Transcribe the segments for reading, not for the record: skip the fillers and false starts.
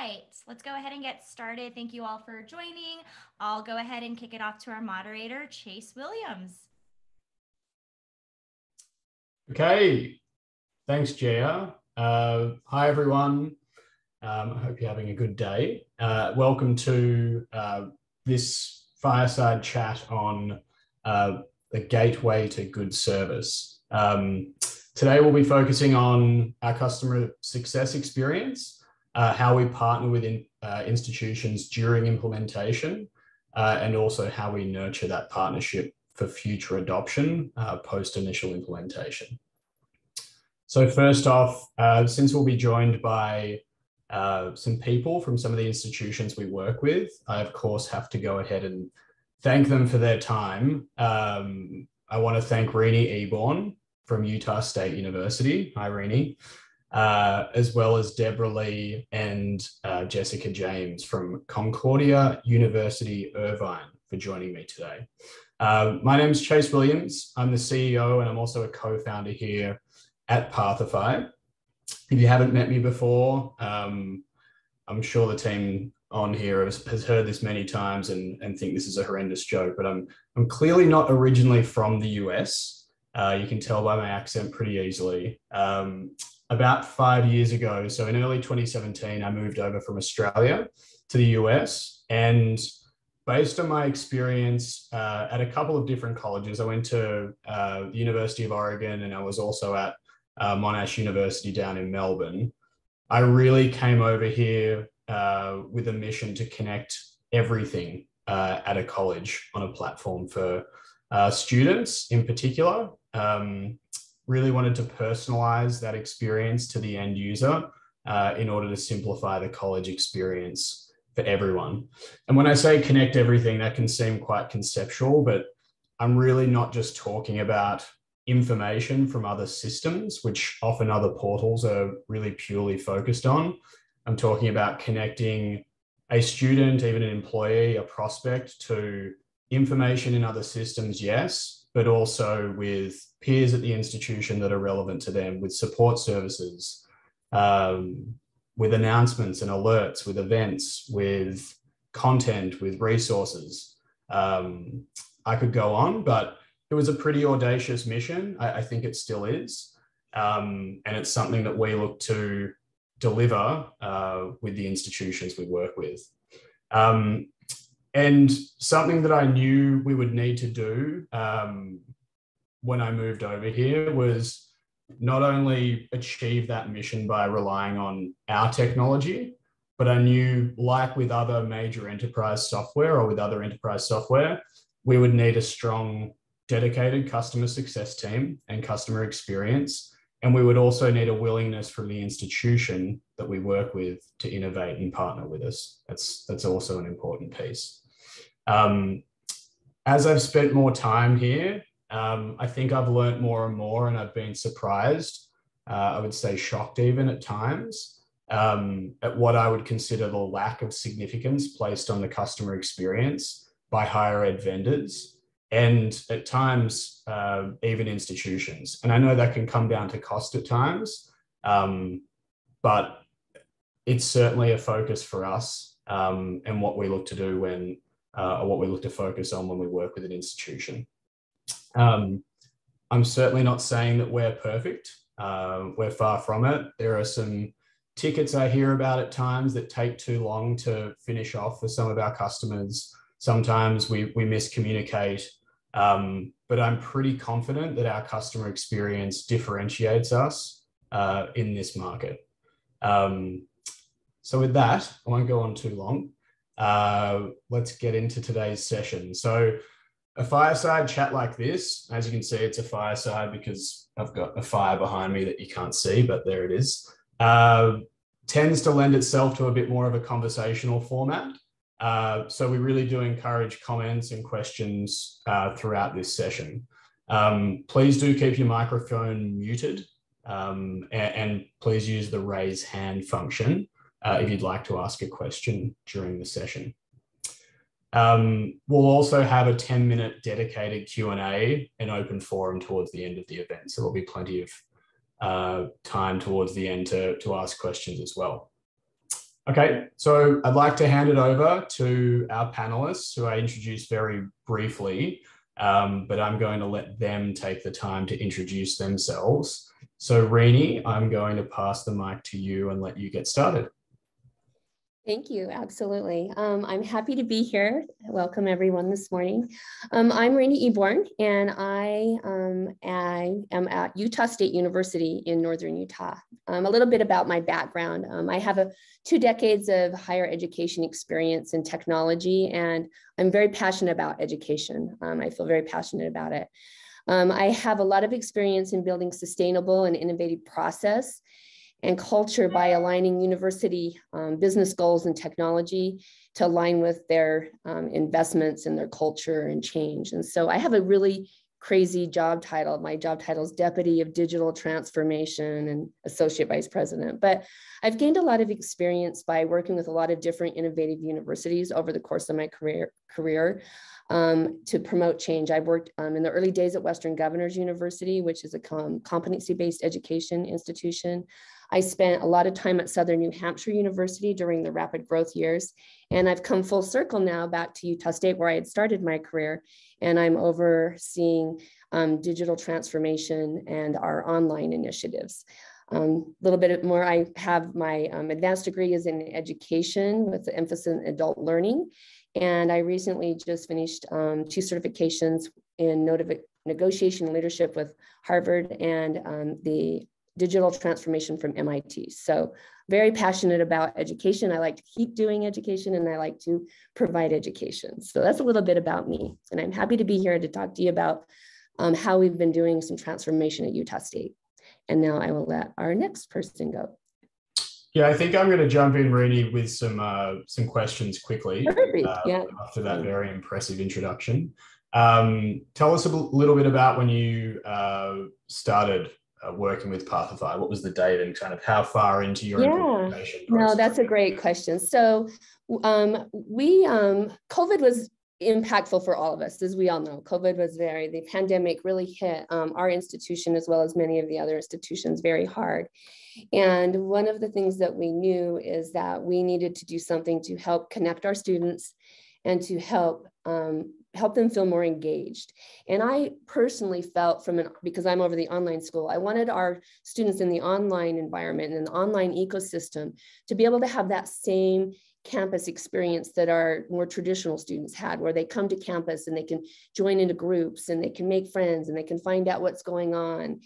right, let's go ahead and get started. Thank you all for joining. I'll go ahead and kick it off to our moderator, Chase Williams. Okay, thanks, Jaya. Hi, everyone. I hope you're having a good day. Welcome to this fireside chat on the gateway to good service. Today, we'll be focusing on our customer success experience, how we partner with institutions during implementation, and also how we nurture that partnership for future adoption post-initial implementation. So first off, since we'll be joined by some people from some of the institutions we work with, I of course have to go ahead and thank them for their time. I want to thank Rene Eborn from Utah State University. Hi, Rene. As well as Deborah Lee and Jessica James from Concordia University Irvine for joining me today. My name is Chase Williams. I'm the CEO and I'm also a co-founder here at Pathify. If you haven't met me before, I'm sure the team on here has heard this many times and think this is a horrendous joke, but I'm clearly not originally from the US. You can tell by my accent pretty easily. About 5 years ago, so in early 2017, I moved over from Australia to the US, and based on my experience at a couple of different colleges, I went to the University of Oregon and I was also at Monash University down in Melbourne. I really came over here with a mission to connect everything at a college on a platform for students in particular. Really wanted to personalize that experience to the end user in order to simplify the college experience for everyone. And when I say connect everything, that can seem quite conceptual, but I'm really not just talking about information from other systems, which often other portals are really purely focused on. I'm talking about connecting a student, even an employee, a prospect to information in other systems, yes, but also with peers at the institution that are relevant to them, with support services, with announcements and alerts, with events, with content, with resources. I could go on, but it was a pretty audacious mission. I think it still is. And it's something that we look to deliver with the institutions we work with. And something that I knew we would need to do when I moved over here was not only achieve that mission by relying on our technology, but I knew, like with other major enterprise software or with other enterprise software, we would need a strong, dedicated customer success team and customer experience. And we would also need a willingness from the institution that we work with to innovate and partner with us. That's also an important piece. As I've spent more time here, I think I've learned more and more, and I've been surprised, I would say shocked even at times, at what I would consider the lack of significance placed on the customer experience by higher ed vendors, and at times, even institutions. And I know that can come down to cost at times, but it's certainly a focus for us and what we look to do when, or what we look to focus on when we work with an institution. I'm certainly not saying that we're perfect. We're far from it. There are some tickets I hear about at times that take too long to finish off for some of our customers. Sometimes we miscommunicate, but I'm pretty confident that our customer experience differentiates us in this market. So with that, I won't go on too long. Let's get into today's session. So a fireside chat like this, as you can see, it's a fireside because I've got a fire behind me that you can't see, but there it is, tends to lend itself to a bit more of a conversational format. So we really do encourage comments and questions throughout this session. Please do keep your microphone muted and please use the raise hand function if you'd like to ask a question during the session. We'll also have a 10-minute dedicated Q&A and open forum towards the end of the event. So there'll be plenty of time towards the end to ask questions as well. Okay, so I'd like to hand it over to our panelists who I introduced very briefly, but I'm going to let them take the time to introduce themselves. So Rene, I'm going to pass the mic to you and let you get started. Thank you. Absolutely. I'm happy to be here. Welcome everyone this morning. I'm Rene Eborn, and I am at Utah State University in Northern Utah. A little bit about my background. I have 2 decades of higher education experience in technology, and I'm very passionate about education. I feel very passionate about it. I have a lot of experience in building sustainable and innovative process and culture by aligning university business goals and technology to align with their investments in their culture and change. And so I have a really crazy job title. My job title is Deputy of Digital Transformation and Associate Vice President. But I've gained a lot of experience by working with a lot of different innovative universities over the course of my career to promote change. I worked in the early days at Western Governors University, which is a competency-based education institution. I spent a lot of time at Southern New Hampshire University during the rapid growth years. And I've come full circle now back to Utah State, where I had started my career. And I'm overseeing digital transformation and our online initiatives. A little bit more, I have my advanced degree is in education with the emphasis in adult learning. And I recently just finished 2 certifications in negotiation leadership with Harvard and the digital transformation from MIT. So very passionate about education. I like to keep doing education, and I like to provide education. So that's a little bit about me. And I'm happy to be here to talk to you about how we've been doing some transformation at Utah State. And now I will let our next person go. Yeah, I think I'm going to jump in, Rene, with some questions quickly after that very impressive introduction. Tell us a little bit about when you started working with Pathify. What was the date and kind of how far into your implementation process? No, that's a great question. So COVID was impactful for all of us, as we all know. COVID was the pandemic really hit our institution as well as many of the other institutions very hard. And one of the things that we knew is that we needed to do something to help connect our students and to help them feel more engaged. And I personally felt because I'm over the online school, I wanted our students in the online environment and the online ecosystem to be able to have that same campus experience that our more traditional students had, where they come to campus and they can join into groups and they can make friends and they can find out what's going on.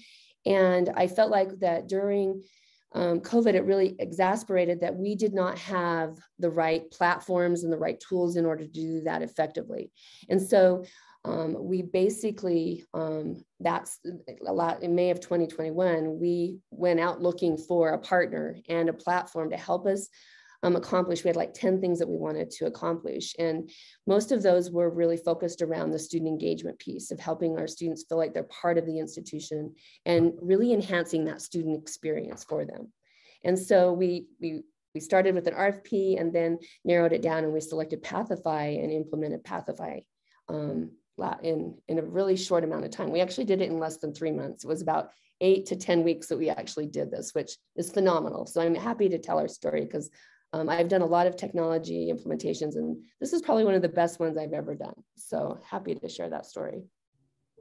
And I felt like that during COVID, it really exacerbated that we did not have the right platforms and the right tools in order to do that effectively. And so we basically, that's a lot in May of 2021, we went out looking for a partner and a platform to help us accomplish. We had like 10 things that we wanted to accomplish. And most of those were really focused around the student engagement piece of helping our students feel like they're part of the institution and really enhancing that student experience for them. And so we started with an RFP and then narrowed it down, and we selected Pathify and implemented Pathify in a really short amount of time. We actually did it in less than 3 months. It was about 8 to 10 weeks that we actually did this, which is phenomenal. So I'm happy to tell our story because I've done a lot of technology implementations, and this is probably one of the best ones I've ever done. So happy to share that story.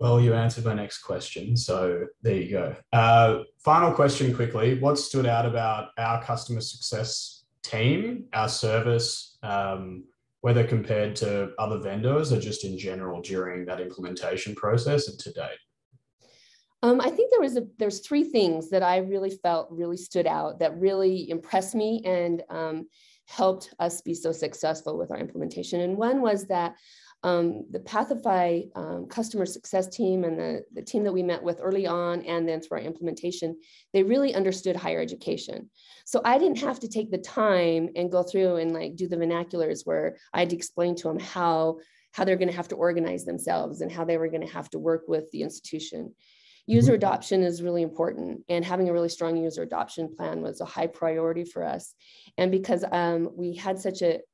Well, you answered my next question, so there you go. Final question quickly. What stood out about our customer success team, our service, whether compared to other vendors or just in general during that implementation process and to date? I think there's 3 things that I really felt really stood out that really impressed me and helped us be so successful with our implementation. And one was that the Pathify customer success team and the team that we met with early on and then through our implementation, they really understood higher education. So I didn't have to take the time and go through and like do the vernaculars where I had to explain to them how they're going to have to organize themselves and how they were going to have to work with the institution. User adoption is really important, and having a really strong user adoption plan was a high priority for us. And because we had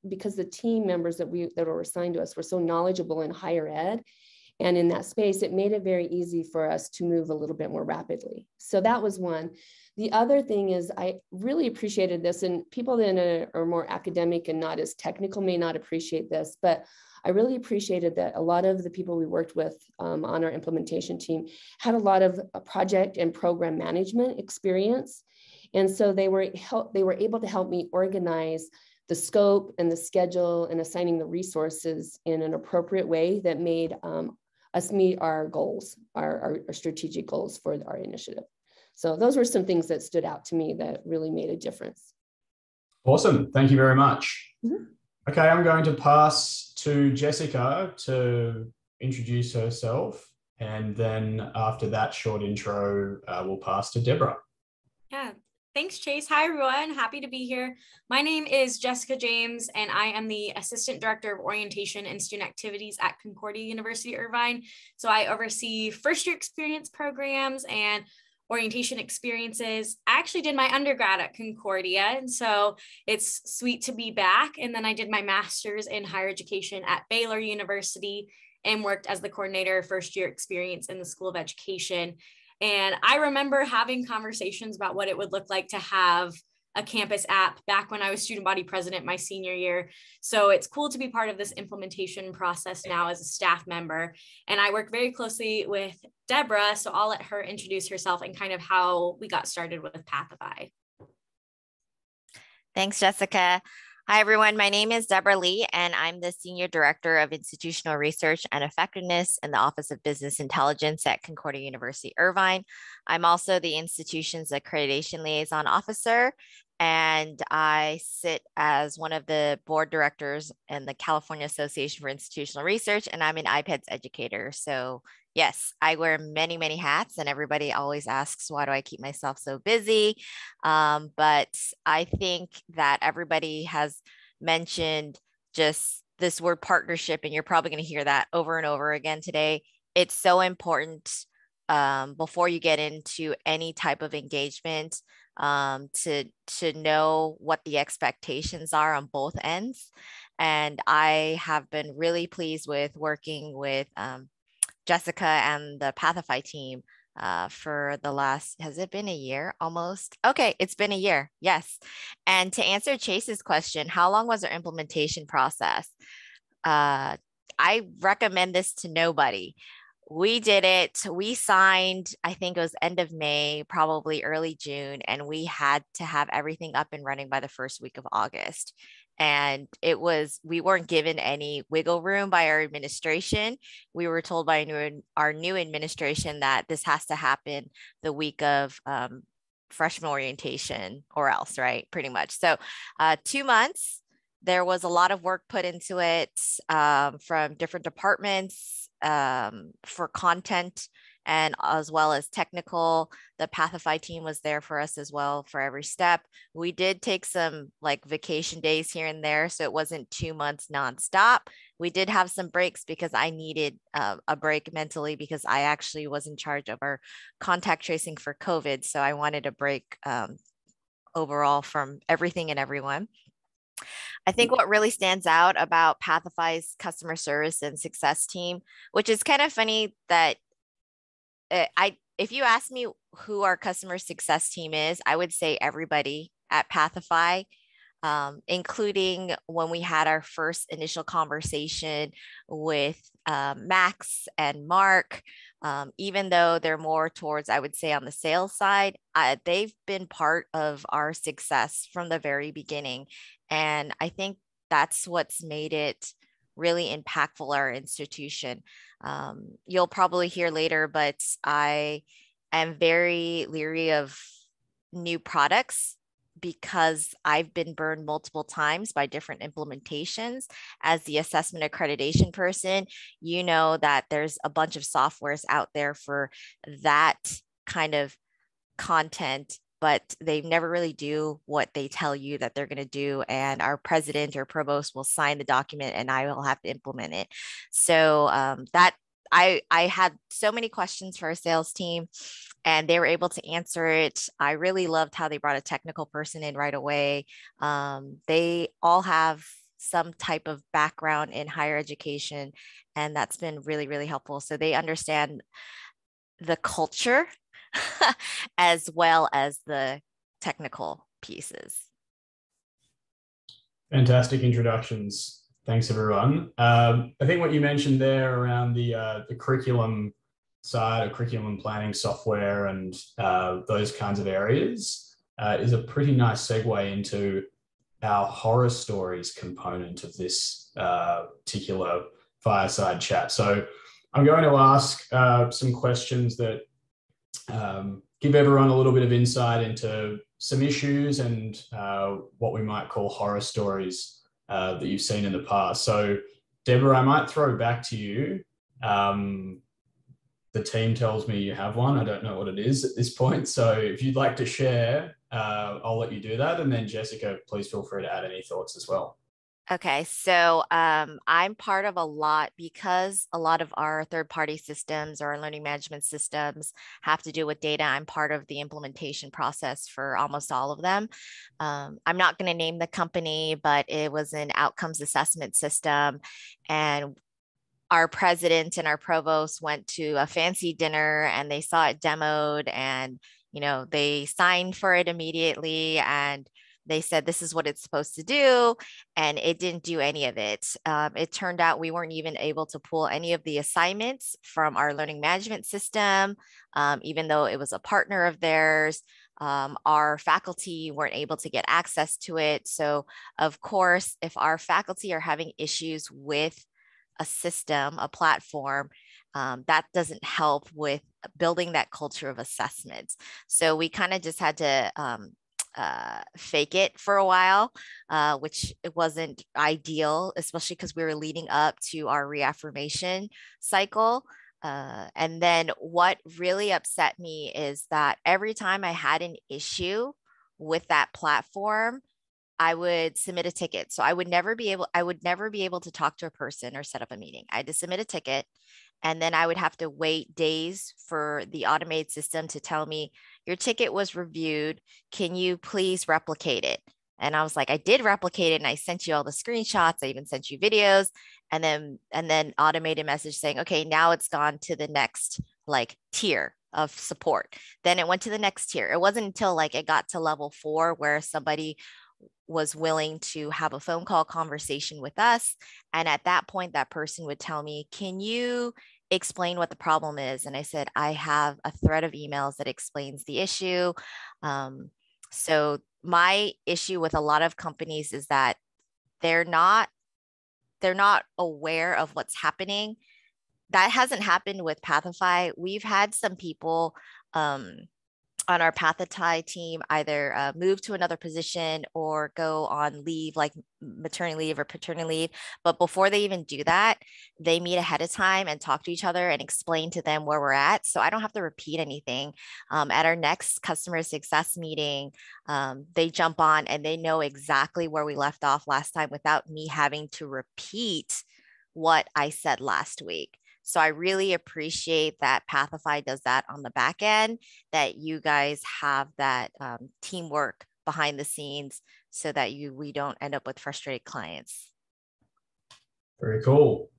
because the team members that were assigned to us were so knowledgeable in higher ed And in that space, it made it very easy for us to move a little bit more rapidly. So that was one. The other thing is I really appreciated this, and people that are more academic and not as technical may not appreciate this, but I really appreciated that a lot of the people we worked with on our implementation team had a lot of project and program management experience. And so they were able to help me organize the scope and the schedule and assigning the resources in an appropriate way that made us meet our goals, our strategic goals for our initiative. So those were some things that stood out to me that really made a difference. Awesome. Thank you very much. Mm-hmm. Okay, I'm going to pass to Jessica to introduce herself. And then after that short intro, we'll pass to Deborah. Yeah, thanks, Chase. Hi, everyone. Happy to be here. My name is Jessica James, and I am the Assistant Director of Orientation and Student Activities at Concordia University Irvine. So I oversee first-year experience programs and orientation experiences. I actually did my undergrad at Concordia, and so it's sweet to be back. And then I did my master's in higher education at Baylor University and worked as the coordinator of first-year experience in the School of Education. And I remember having conversations about what it would look like to have a campus app back when I was student body president my senior year. So it's cool to be part of this implementation process now as a staff member. And I work very closely with Deborah, so I'll let her introduce herself and kind of how we got started with Pathify. Thanks, Jessica. Hi, everyone. My name is Deborah Lee, and I'm the Senior Director of Institutional Research and Effectiveness in the Office of Business Intelligence at Concordia University Irvine. I'm also the institution's Accreditation Liaison Officer, and I sit as one of the board directors in the California Association for Institutional Research, and I'm an IPEDS educator. So yes, I wear many, many hats, and everybody always asks, why do I keep myself so busy? But I think that everybody has mentioned just this word partnership, and you're probably going to hear that over and over again today. It's so important before you get into any type of engagement to know what the expectations are on both ends. And I have been really pleased with working with Jessica and the Pathify team for the last, has it been a year almost? Okay, it's been a year, yes. And to answer Chase's question, how long was our implementation process? I recommend this to nobody. We did it. We signed, I think it was end of May, probably early June, and we had to have everything up and running by the first week of August. And we weren't given any wiggle room by our administration. We were told by our new administration that this has to happen the week of freshman orientation or else, right? Pretty much. So 2 months, there was a lot of work put into it from different departments for content and as well as technical. The Pathify team was there for us as well for every step. We did take some like vacation days here and there, so it wasn't 2 months nonstop. We did have some breaks because I needed a break mentally because I actually was in charge of our contact tracing for COVID. So I wanted a break overall from everything and everyone. I think what really stands out about Pathify's customer service and success team, which is kind of funny that if you ask me who our customer success team is, I would say everybody at Pathify, including when we had our first initial conversation with Max and Mark, even though they're more towards, I would say, on the sales side, they've been part of our success from the very beginning. And I think that's what's made it really impactful, our institution. You'll probably hear later, but I am very leery of new products because I've been burned multiple times by different implementations. As the assessment accreditation person, you know that there's a bunch of softwares out there for that kind of content, but they never really do what they tell you that they're going to do. And our president or provost will sign the document and I will have to implement it. So I had so many questions for our sales team and they were able to answer it. I really loved how they brought a technical person in right away. They all have some type of background in higher education, and that's been really, really helpful. So they understand the culture as well as the technical pieces. Fantastic introductions. Thanks, everyone. I think what you mentioned there around the curriculum side, or curriculum planning software, and those kinds of areas is a pretty nice segue into our horror stories component of this particular fireside chat. So I'm going to ask some questions that give everyone a little bit of insight into some issues and what we might call horror stories that you've seen in the past. So Deborah, I might throw back to you. The team tells me you have one. I don't know what it is at this point. So if you'd like to share, I'll let you do that. And then Jessica, please feel free to add any thoughts as well. Okay, so I'm part of a lot, because a lot of our third-party systems or our learning management systems have to do with data. I'm part of the implementation process for almost all of them. I'm not going to name the company, but it was an outcomes assessment system, and our president and our provost went to a fancy dinner and they saw it demoed, and they signed for it immediately, and they said, this is what it's supposed to do. And it didn't do any of it. It turned out we weren't even able to pull any of the assignments from our learning management system, even though it was a partner of theirs. Our faculty weren't able to get access to it. So of course, if our faculty are having issues with a system, a platform, that doesn't help with building that culture of assessments. So we kind of just had to fake it for a while, which it wasn't ideal, especially because we were leading up to our reaffirmation cycle. And then what really upset me is that every time I had an issue with that platform, I would submit a ticket. So I would never be able to talk to a person or set up a meeting. I had to submit a ticket, and then I would have to wait days for the automated system to tell me, your ticket was reviewed. Can you please replicate it? And I was like, I did replicate it, and I sent you all the screenshots. I even sent you videos, and then automated message saying, okay, now it's gone to the next tier of support. Then it went to the next tier. It wasn't until it got to level 4 where somebody was willing to have a phone call conversation with us. And at that point, that person would tell me, can you explain what the problem is? And I said, I have a thread of emails that explains the issue. So my issue with a lot of companies is that they're not aware of what's happening. That hasn't happened with Pathify. We've had some people on our Pathify team either move to another position or go on leave, like maternity leave or paternity leave. But before they even do that, they meet ahead of time and talk to each other and explain to them where we're at. So I don't have to repeat anything. At our next customer success meeting, they jump on and they know exactly where we left off last time without me having to repeat what I said last week. So I really appreciate that Pathify does that on the back end, that you guys have that teamwork behind the scenes so that we don't end up with frustrated clients. Very cool.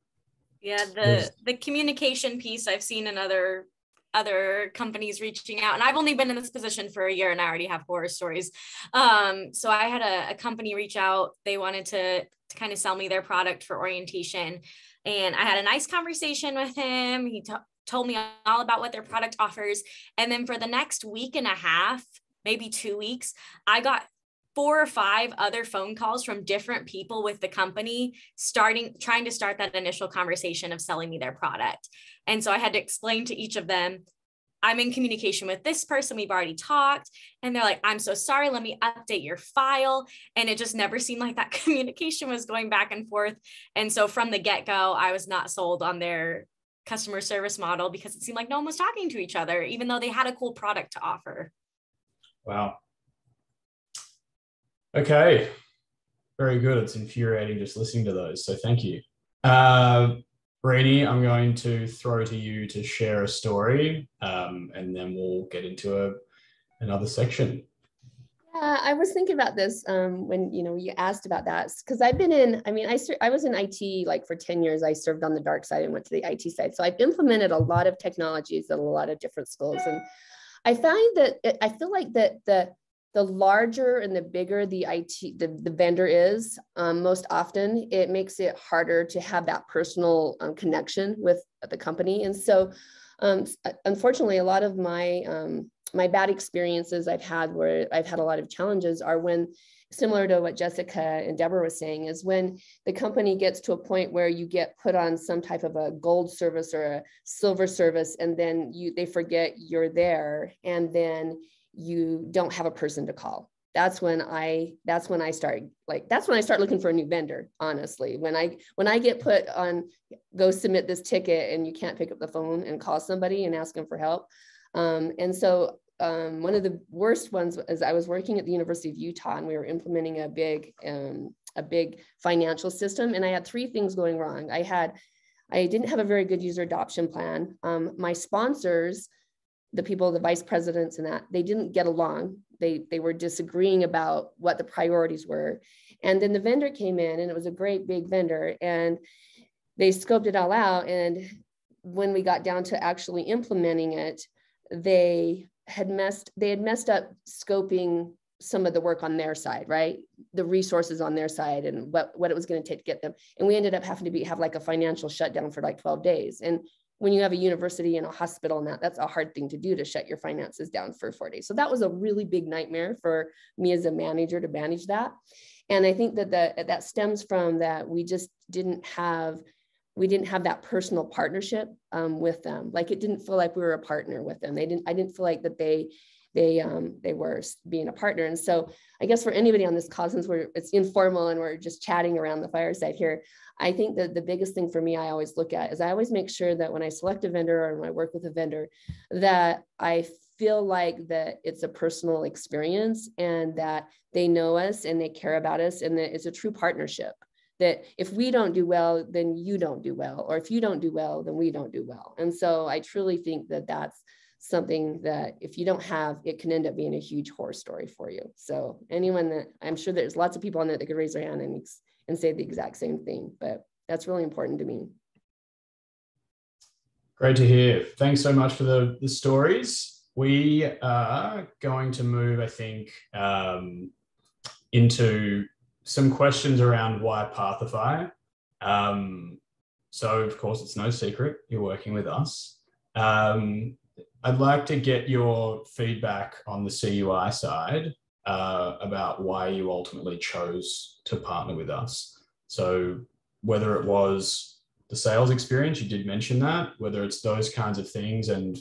Yeah, the communication piece I've seen in other companies reaching out, and I've only been in this position for a year and I already have horror stories. So I had a company reach out. They wanted to kind of sell me their product for orientation. And I had a nice conversation with him. He told me all about what their product offers. And then for the next week and a half, maybe 2 weeks, I got 4 or 5 other phone calls from different people with the company trying to start that initial conversation of selling me their product. And so I had to explain to each of them, I'm in communication with this person. We've already talked. And they're like, I'm so sorry. Let me update your file. And it just never seemed like that communication was going back and forth. And so from the get-go, I was not sold on their customer service model because it seemed like no one was talking to each other, even though they had a cool product to offer. Wow. Okay. Very good. It's infuriating just listening to those. So thank you. Rene, I'm going to throw to you to share a story, and then we'll get into another section. I was thinking about this when you asked about that, because I've been in, I was in IT like for 10 years. I served on the dark side and went to the IT side. So I've implemented a lot of technologies at a lot of different schools. And I find that I feel like that the larger and the bigger the IT, the vendor is, most often it makes it harder to have that personal connection with the company. And so unfortunately, a lot of my bad experiences I've had where I've had a lot of challenges are when, similar to what Jessica and Deborah was saying, is when the company gets to a point where you get put on some type of a gold service or a silver service, and then they forget you're there, and then you don't have a person to call. That's when I start looking for a new vendor, honestly. When I get put on, go submit this ticket, and you can't pick up the phone and call somebody and ask them for help. And so one of the worst ones is I was working at the University of Utah, and we were implementing a big financial system, and I had three things going wrong. I didn't have a very good user adoption plan. My sponsors, the people, the vice presidents and that, they didn't get along. They were disagreeing about what the priorities were. And then the vendor came in, and it was a great big vendor, and they scoped it all out. And when we got down to actually implementing it, they had messed up scoping some of the work on their side, right? The resources on their side and what it was going to take to get them. And we ended up having to have like a financial shutdown for like 12 days. And when you have a university and a hospital and that's a hard thing to do, to shut your finances down for 4 days. So that was a really big nightmare for me as a manager to manage that. And I think that stems from that we just didn't have that personal partnership with them. Like, it didn't feel like we were a partner with them. I didn't feel like that they were being a partner. And so I guess for anybody on this call, since it's informal and we're just chatting around the fireside here, I think that the biggest thing for me I always look at is I always make sure that when I select a vendor or when I work with a vendor, that I feel like that it's a personal experience and that they know us and they care about us, and that it's a true partnership. That if we don't do well, then you don't do well, or if you don't do well, then we don't do well. And so I truly think that that's something that if you don't have, it can end up being a huge horror story for you. So anyone that, I'm sure there's lots of people on there that could raise their hand and say the exact same thing, but that's really important to me. Great to hear. Thanks so much for the stories. We are going to move, I think, into some questions around why Pathify. So of course, it's no secret you're working with us. I'd like to get your feedback on the CUI side about why you ultimately chose to partner with us. So whether it was the sales experience, you did mention that, whether it's those kinds of things and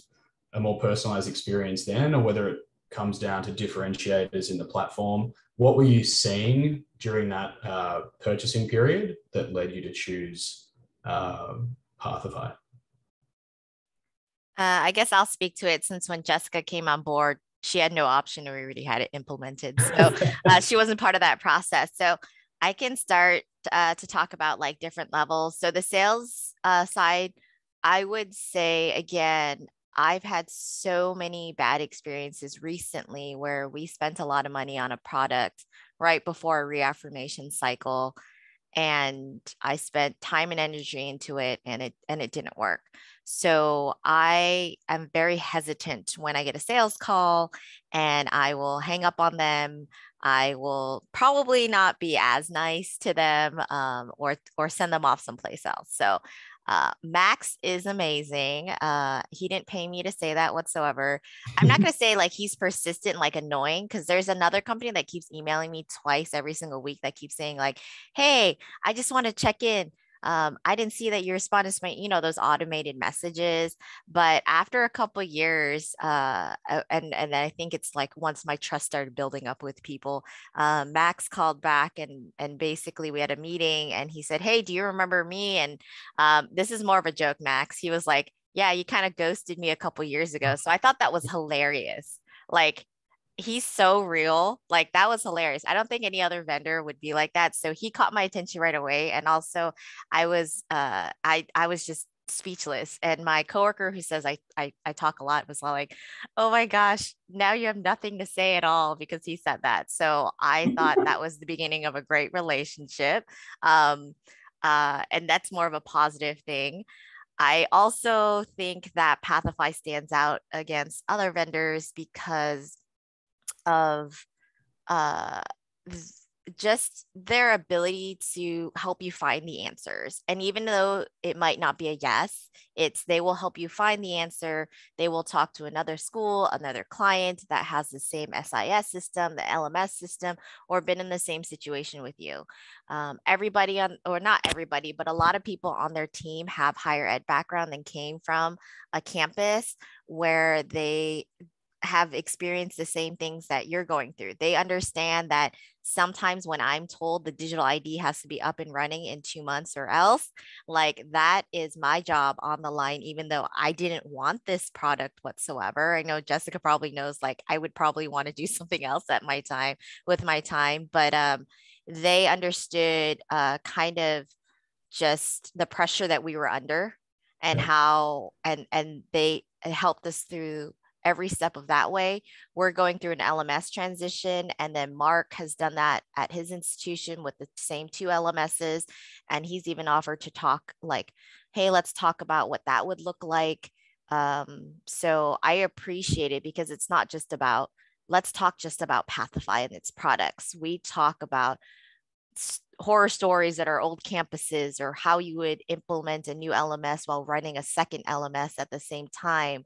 a more personalized experience then, or whether it comes down to differentiators in the platform. What were you seeing during that purchasing period that led you to choose Pathify? I guess I'll speak to it, since when Jessica came on board, she had no option, and we already had it implemented. So she wasn't part of that process. So I can start to talk about like different levels. So the sales side, I would say, again, I've had so many bad experiences recently where we spent a lot of money on a product right before a reaffirmation cycle, and I spent time and energy into it, and it didn't work. So I am very hesitant when I get a sales call, and I will hang up on them. I will probably not be as nice to them, or send them off someplace else. So Max is amazing. He didn't pay me to say that whatsoever. I'm not going to say like he's persistent, like annoying, because there's another company that keeps emailing me twice every single week that keeps saying like, hey, I just want to check in. I didn't see that you responded to my, those automated messages. But after a couple of years, and I think it's like once my trust started building up with people, Max called back and basically we had a meeting, and he said, hey, do you remember me? And this is more of a joke, Max. He was like, yeah, you kind of ghosted me a couple of years ago. So I thought that was hilarious. Like, he's so real. Like, that was hilarious. I don't think any other vendor would be like that. So he caught my attention right away. And also I was just speechless. And my coworker who says I talk a lot was like, oh my gosh, now you have nothing to say at all because he said that. So I thought that was the beginning of a great relationship. And that's more of a positive thing. I also think that Pathify stands out against other vendors because of uh, just their ability to help you find the answers. And even though it might not be a yes, they will help you find the answer. They will talk to another school, another client that has the same SIS system, the LMS system, or been in the same situation with you. Everybody or not everybody, but a lot of people on their team have higher ed background and came from a campus where they have experienced the same things that you're going through. They understand that sometimes when I'm told the digital ID has to be up and running in 2 months or else, like that is my job on the line, even though I didn't want this product whatsoever. I know Jessica probably knows, like I would probably want to do something else at my time with my time, but they understood kind of just the pressure that we were under and how, and they helped us through every step of that way. We're going through an LMS transition, and then Mark has done that at his institution with the same 2 LMSs. And he's even offered to talk like, hey, let's talk about what that would look like. So I appreciate it because it's not just about, let's talk just about Pathify and its products. We talk about horror stories at our old campuses, or how you would implement a new LMS while running a second LMS at the same time.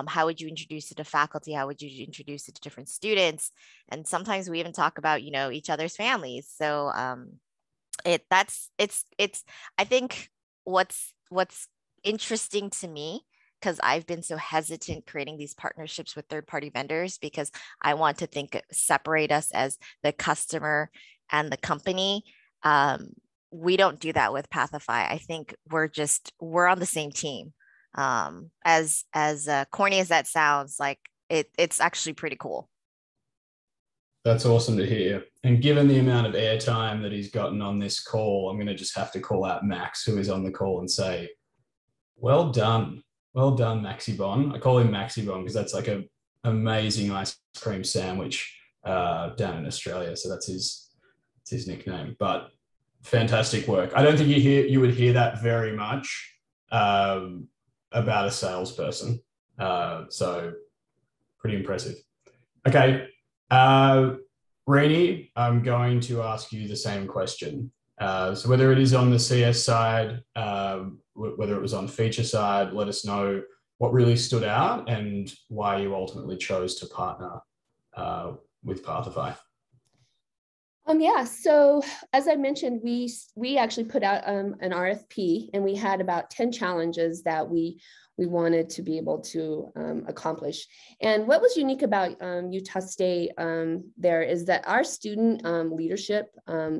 How would you introduce it to faculty? How would you introduce it to different students? And sometimes we even talk about, each other's families. So I think what's interesting to me, because I've been so hesitant creating these partnerships with third-party vendors, because I want to separate us as the customer and the company. We don't do that with Pathify. I think we're on the same team. As corny as that sounds, like it's actually pretty cool. That's awesome to hear. And given the amount of airtime that he's gotten on this call, I'm going to just have to call out Max, who is on the call, and say, well done. Well done, Maxi Bon. I call him Maxi Bon because that's like an amazing ice cream sandwich down in Australia. So that's his nickname. But fantastic work. I don't think you would hear that very much about a salesperson. So pretty impressive. Okay. Rene, I'm going to ask you the same question. So whether it is on the CS side, whether it was on feature side, let us know what really stood out and why you ultimately chose to partner with Pathify. Yeah, so as I mentioned, we actually put out an RFP, and we had about 10 challenges that we wanted to be able to accomplish. And what was unique about Utah State there is that our student leadership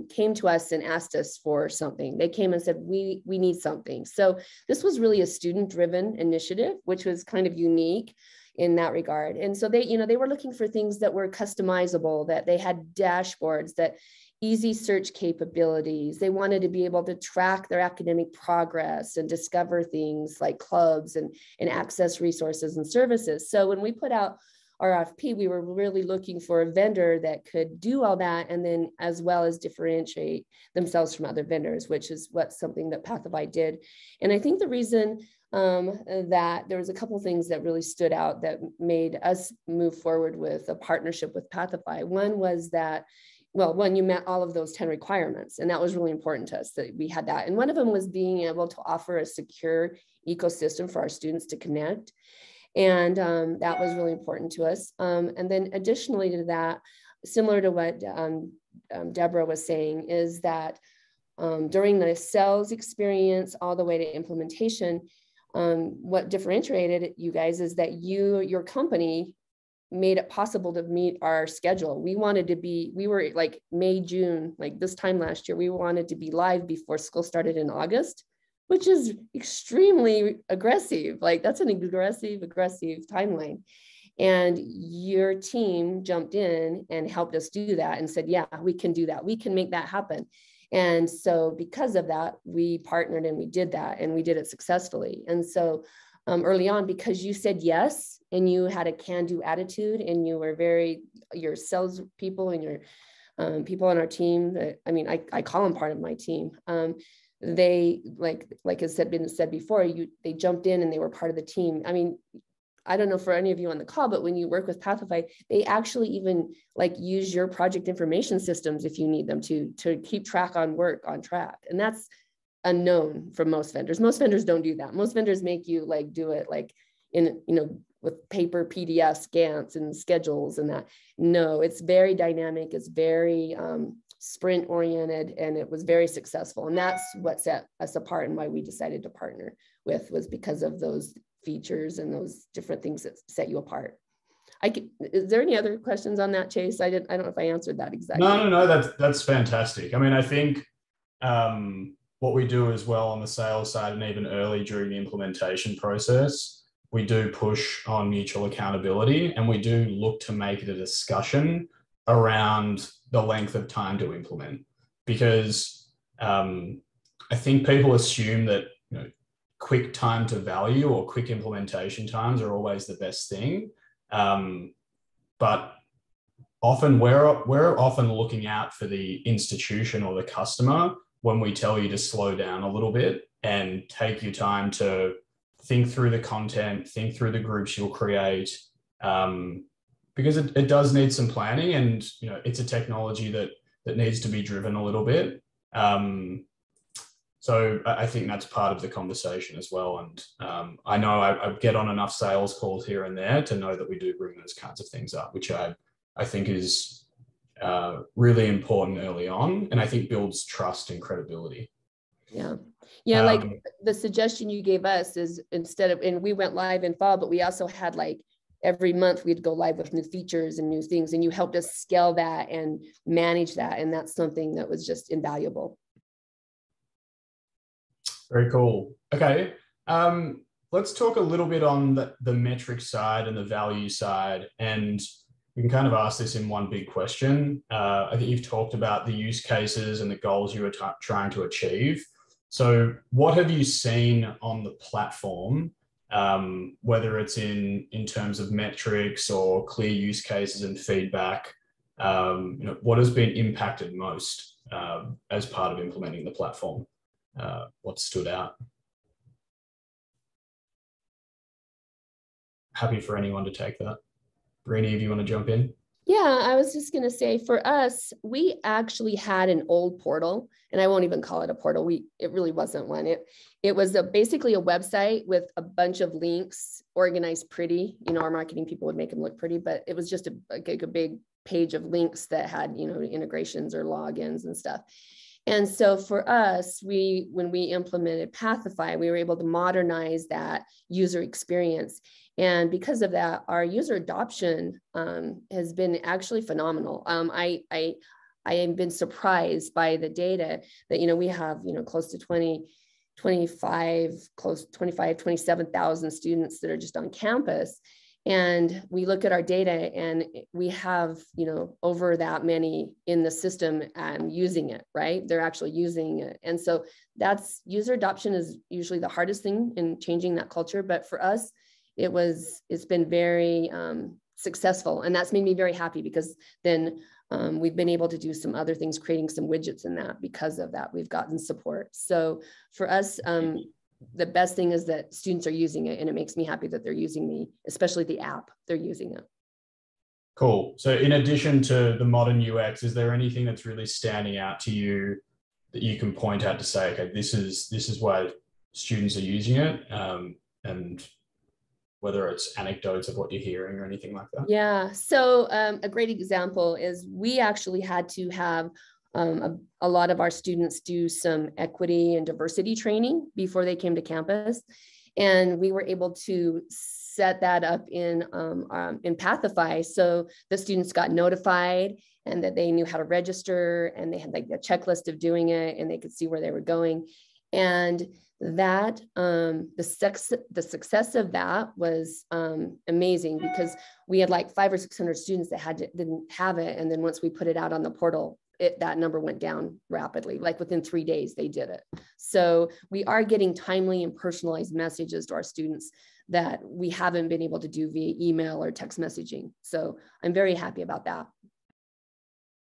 came to us and asked us for something. They came and said, we need something. So this was really a student-driven initiative, which was kind of unique in that regard. And so they were looking for things that were customizable, that they had dashboards, that easy search capabilities. They wanted to be able to track their academic progress and discover things like clubs and access resources and services. So when we put out RFP, we were really looking for a vendor that could do all that, and then as well as differentiate themselves from other vendors, which is something that Pathify did. And I think the reason that there was a couple of things that really stood out that made us move forward with a partnership with Pathify. One was that, you met all of those 10 requirements, and that was really important to us that we had that. And one of them was being able to offer a secure ecosystem for our students to connect. And that was really important to us. And then additionally to that, similar to what Deborah was saying, is that during the sales experience all the way to implementation, what differentiated you guys is that your company made it possible to meet our schedule. We were like May, June, like this time last year, we wanted to be live before school started in August, which is extremely aggressive. Like that's an aggressive timeline. And your team jumped in and helped us do that and said, yeah, we can do that. We can make that happen. And so because of that, we partnered and we did that, and we did it successfully. And so early on, because you said yes, and you had a can-do attitude, and you were your sales people and your people on our team, I call them part of my team. They, like has been said before, they jumped in and they were part of the team. I mean, I don't know for any of you on the call, but when you work with Pathify, they actually even use your project information systems if you need them to keep track on work on track. And that's unknown from most vendors. Most vendors don't do that. Most vendors make you do it in, with paper PDF scans and schedules and that. No, it's very dynamic. It's very sprint oriented, and it was very successful. And that's what set us apart, and why we decided to partner was because of those features and those different things that set you apart. Is there any other questions on that, Chase? I don't know if I answered that exactly. No, that's fantastic. I mean, I think what we do as well on the sales side, and even early during the implementation process, we do push on mutual accountability, and we do look to make it a discussion around the length of time to implement, because I think people assume that quick time to value or quick implementation times are always the best thing, but often we're often looking out for the institution or the customer when we tell you to slow down a little bit and take your time to think through the content, think through the groups you'll create, because it does need some planning, and it's a technology that needs to be driven a little bit. So I think that's part of the conversation as well. And I know I get on enough sales calls here and there to know that we do bring those kinds of things up, which I think is really important early on, and I think builds trust and credibility. Yeah, like the suggestion you gave us is, and we went live in fall, but we also had every month we'd go live with new features and new things, and you helped us scale that and manage that. And that's something that was just invaluable. Very cool. Okay. Let's talk a little bit on the metric side and the value side. And we can kind of ask this in one big question. I think you've talked about the use cases and the goals you were trying to achieve. So what have you seen on the platform, whether it's in terms of metrics or clear use cases and feedback? What has been impacted most as part of implementing the platform? What stood out? Happy for anyone to take that. Rene, if you want to jump in. Yeah, I was just going to say, for us, we actually had an old portal, and I won't even call it a portal. It really wasn't one. It was basically a website with a bunch of links organized pretty. Our marketing people would make them look pretty, but it was just a big page of links that had, integrations or logins and stuff. And so for us, when we implemented Pathify, we were able to modernize that user experience. And because of that, our user adoption has been actually phenomenal. I have been surprised by the data that, we have, close to 27,000 students that are just on campus. And we look at our data, and we have, over that many in the system using it, right? They're actually using it. And so user adoption is usually the hardest thing in changing that culture. But for us, it's been very successful. And that's made me very happy, because then we've been able to do some other things, creating some widgets in that. Because of that, we've gotten support. So for us, the best thing is that students are using it, and it makes me happy that they're using especially the app, they're using it. Cool. So in addition to the modern UX, is there anything that's really standing out to you that you can point out to say, okay, this is why students are using it, and whether it's anecdotes of what you're hearing or anything like that? Yeah. So a great example is we actually had to have a lot of our students do some equity and diversity training before they came to campus. And we were able to set that up in Pathify. So the students got notified, and that they knew how to register, and they had a checklist of doing it, and they could see where they were going. And that the success of that was amazing, because we had 500 or 600 students that didn't have it. And then once we put it out on the portal, that number went down rapidly. Like within 3 days, they did it. So we are getting timely and personalized messages to our students that we haven't been able to do via email or text messaging. So I'm very happy about that.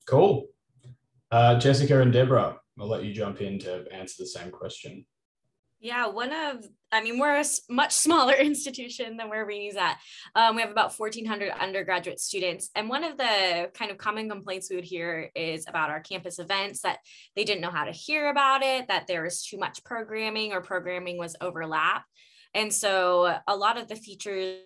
Cool. Jessica and Deborah, I'll let you jump in to answer the same question. Yeah, we're a much smaller institution than where Rene's at. We have about 1,400 undergraduate students. And one of the kind of common complaints we would hear is about our campus events, that they didn't know how to hear about it, that there was too much programming or programming was overlapped. And so a lot of the features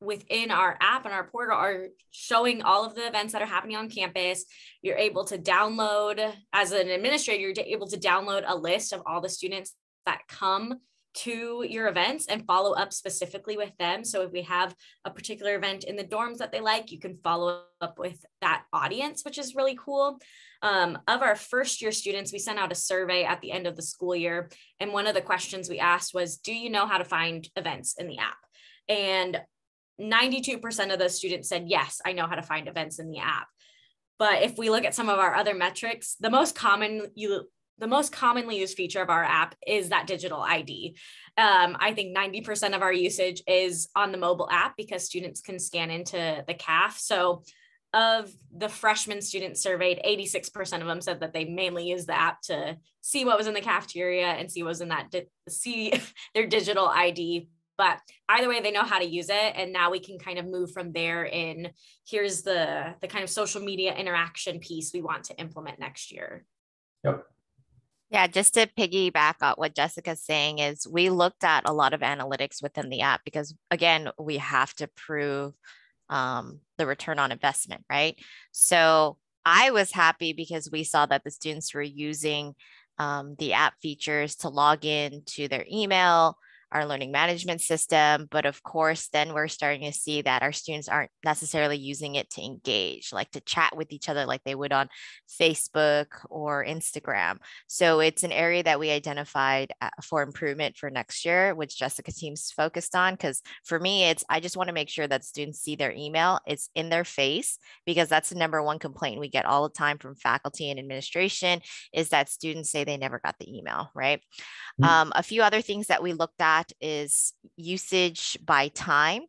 within our app and our portal are showing all of the events that are happening on campus. You're able to download, as an administrator, you're able to download a list of all the students that come to your events and follow up specifically with them. So if we have a particular event in the dorms that they like, you can follow up with that audience, which is really cool. Of our first year students, we sent out a survey at the end of the school year. And one of the questions we asked was, do you know how to find events in the app? And 92% of those students said, yes, I know how to find events in the app. But if we look at some of our other metrics, the most commonly used feature of our app is that digital ID. I think 90% of our usage is on the mobile app because students can scan into the CAF. So of the freshman students surveyed, 86% of them said that they mainly use the app to see what was in the cafeteria and see what was in that, see their digital ID. But either way, they know how to use it. And now we can kind of move from there in, here's the kind of social media interaction piece we want to implement next year. Yep. Yeah, just to piggyback on what Jessica's saying is we looked at a lot of analytics within the app because, again, we have to prove the return on investment, right? So I was happy because we saw that the students were using the app features to log in to their email, our learning management system. But of course, then we're starting to see that our students aren't necessarily using it to engage, like to chat with each other like they would on Facebook or Instagram. So it's an area that we identified for improvement for next year, which Jessica's team's focused on. Because for me, I just want to make sure that students see their email, it's in their face, because that's the number one complaint we get all the time from faculty and administration is that students say they never got the email, right? A few other things that we looked at is usage by time.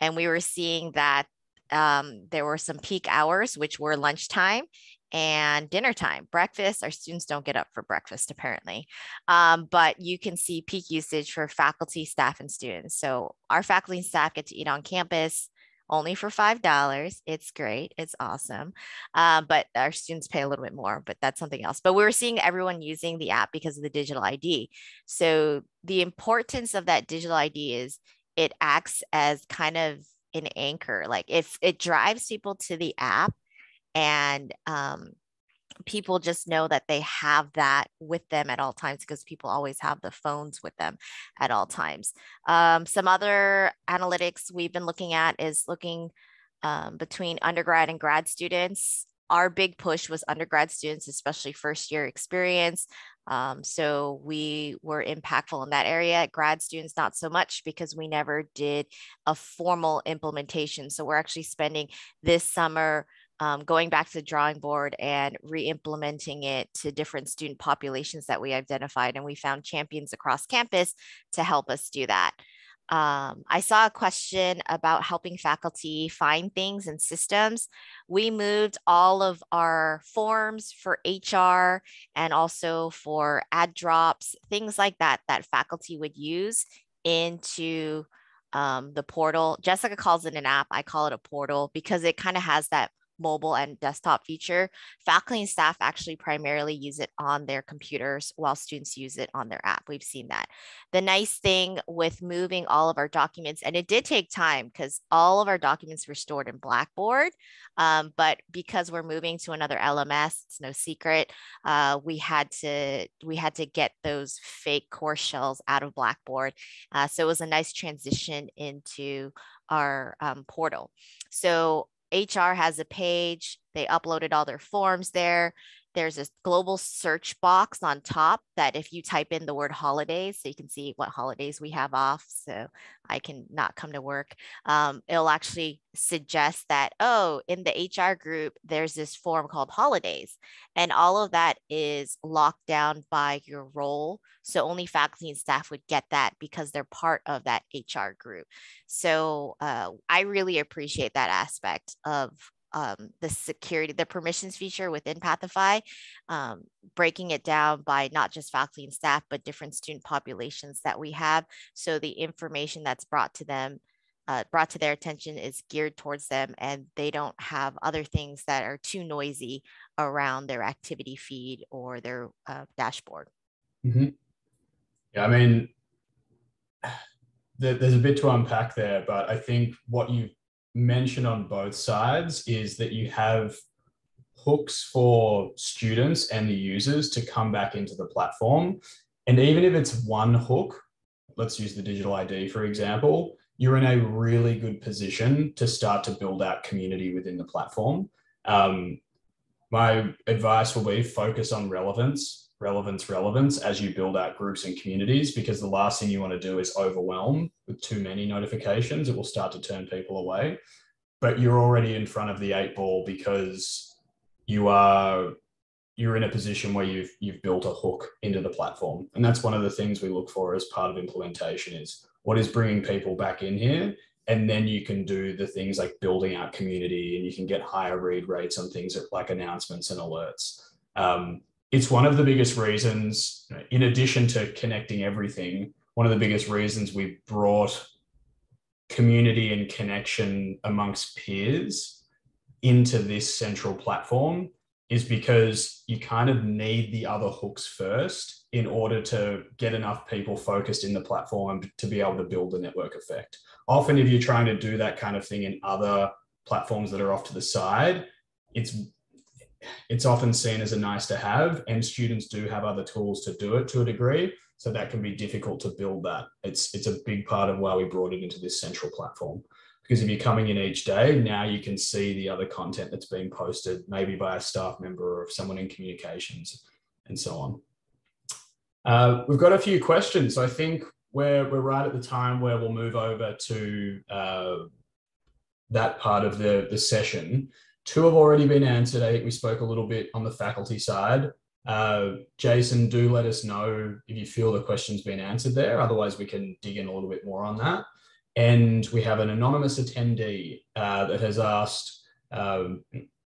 And we were seeing that there were some peak hours, which were lunchtime and dinner time. Breakfast, our students don't get up for breakfast apparently. But you can see peak usage for faculty, staff, and students. So our faculty and staff get to eat on campus only for $5. It's great. It's awesome. But our students pay a little bit more, but that's something else. But we were seeing everyone using the app because of the digital ID. So the importance of that digital ID is it acts as kind of an anchor. Like if it drives people to the app and people just know that they have that with them at all times because people always have the phones with them at all times. Some other analytics we've been looking at is looking between undergrad and grad students. Our big push was undergrad students, especially first year experience. So we were impactful in that area. Grad students, not so much because we never did a formal implementation. So we're actually spending this summer going back to the drawing board and re-implementing it to different student populations that we identified. And we found champions across campus to help us do that. I saw a question about helping faculty find things in systems. We moved all of our forms for HR and also for ad drops, things like that, that faculty would use into the portal. Jessica calls it an app. I call it a portal because it kind of has that mobile and desktop feature. Faculty and staff actually primarily use it on their computers while students use it on their app. We've seen that. The nice thing with moving all of our documents, and it did take time because all of our documents were stored in Blackboard, but because we're moving to another LMS, it's no secret, we had to get those fake course shells out of Blackboard. So it was a nice transition into our portal. So HR has a page, they uploaded all their forms there. there's a global search box on top that if you type in the word holidays, so you can see what holidays we have off, so I can not come to work, it'll actually suggest that, oh, in the HR group, there's this form called holidays. And all of that is locked down by your role. So only faculty and staff would get that because they're part of that HR group. So I really appreciate that aspect of the security, the permissions feature within Pathify, breaking it down by not just faculty and staff, but different student populations that we have. So the information that's brought to them, brought to their attention is geared towards them, and they don't have other things that are too noisy around their activity feed or their dashboard. Mm-hmm. Yeah, I mean, there's a bit to unpack there, but I think what you mentioned on both sides is that you have hooks for students and the users to come back into the platform. And even if it's one hook, let's use the digital ID, for example, you're in a really good position to start to build out community within the platform. My advice will be focus on relevance as you build out groups and communities, because the last thing you want to do is overwhelm with too many notifications. It will start to turn people away. But you're already in front of the 8 ball because you're in a position where you've built a hook into the platform. And that's one of the things we look for as part of implementation is what is bringing people back in here. And then you can do the things like building out community, and you can get higher read rates on things like announcements and alerts. It's one of the biggest reasons, in addition to connecting everything, one of the biggest reasons we brought community and connection amongst peers into this central platform is because you kind of need the other hooks first in order to get enough people focused in the platform to be able to build the network effect. Often, if you're trying to do that kind of thing in other platforms that are off to the side, it's often seen as a nice to have, and students do have other tools to do it to a degree. So that can be difficult to build that. It's a big part of why we brought it into this central platform. Because if you're coming in each day, now you can see the other content that's being posted, maybe by a staff member or someone in communications and so on. We've got a few questions. So I think we're right at the time where we'll move over to that part of the session. 2 have already been answered. I think we spoke a little bit on the faculty side. Jason, do let us know if you feel the question's been answered there. Otherwise, we can dig in a little bit more on that. And we have an anonymous attendee that has asked,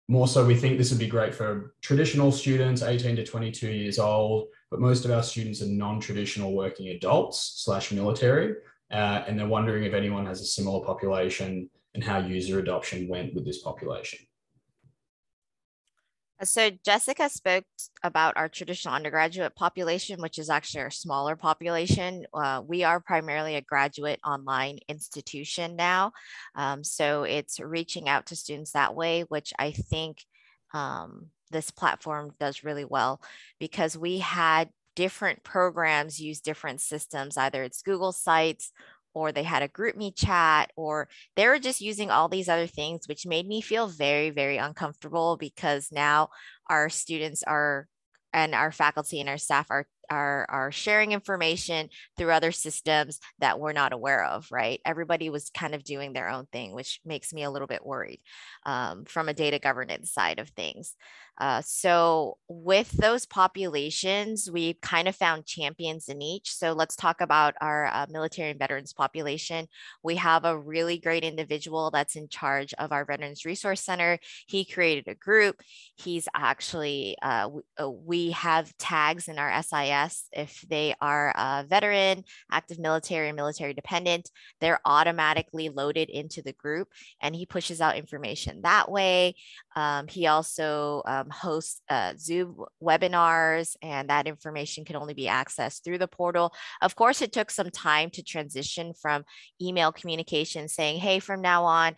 more so we think this would be great for traditional students, 18 to 22 years old, but most of our students are non-traditional working adults / military. And they're wondering if anyone has a similar population and how user adoption went with this population. So Jessica spoke about our traditional undergraduate population, which is actually our smaller population. We are primarily a graduate online institution now. So it's reaching out to students that way, which I think this platform does really well, because we had different programs use different systems, either it's Google Sites, or they had a GroupMe chat, or they were just using all these other things, which made me feel very, very uncomfortable, because now our students and our faculty and our staff are sharing information through other systems that we're not aware of, right? Everybody was kind of doing their own thing, which makes me a little bit worried from a data governance side of things. So with those populations, we kind of found champions in each. So let's talk about our military and veterans population. We have a really great individual that's in charge of our Veterans Resource Center. He created a group. He's actually, we have tags in our SIS. If they are a veteran, active military, and military dependent, they're automatically loaded into the group, and he pushes out information that way. He also hosts Zoom webinars, and that information can only be accessed through the portal. Of course, it took some time to transition from email communication saying, hey, from now on,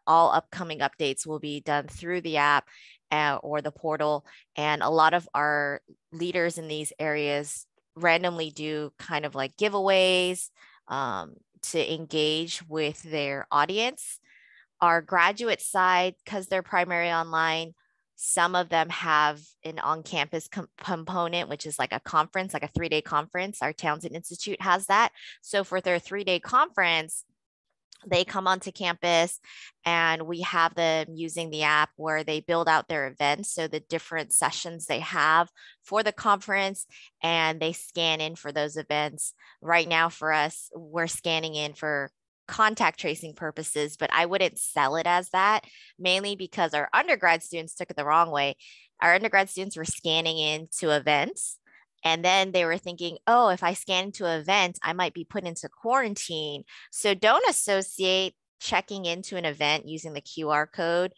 all upcoming updates will be done through the app or the portal. And a lot of our leaders in these areas randomly do kind of like giveaways to engage with their audience. Our graduate side, because they're primarily online, Some of them have an on-campus component, which is like a conference, like a 3-day conference. Our Townsend Institute has that. So for their 3-day conference, they come onto campus and we have them using the app where they build out their events. So the different sessions they have for the conference, and they scan in for those events. Right now for us, we're scanning in for contact tracing purposes, but I wouldn't sell it as that, mainly because our undergrad students took it the wrong way. Our undergrad students were scanning into events, and then they were thinking, oh, if I scan into an event, I might be put into quarantine. So don't associate checking into an event using the QR code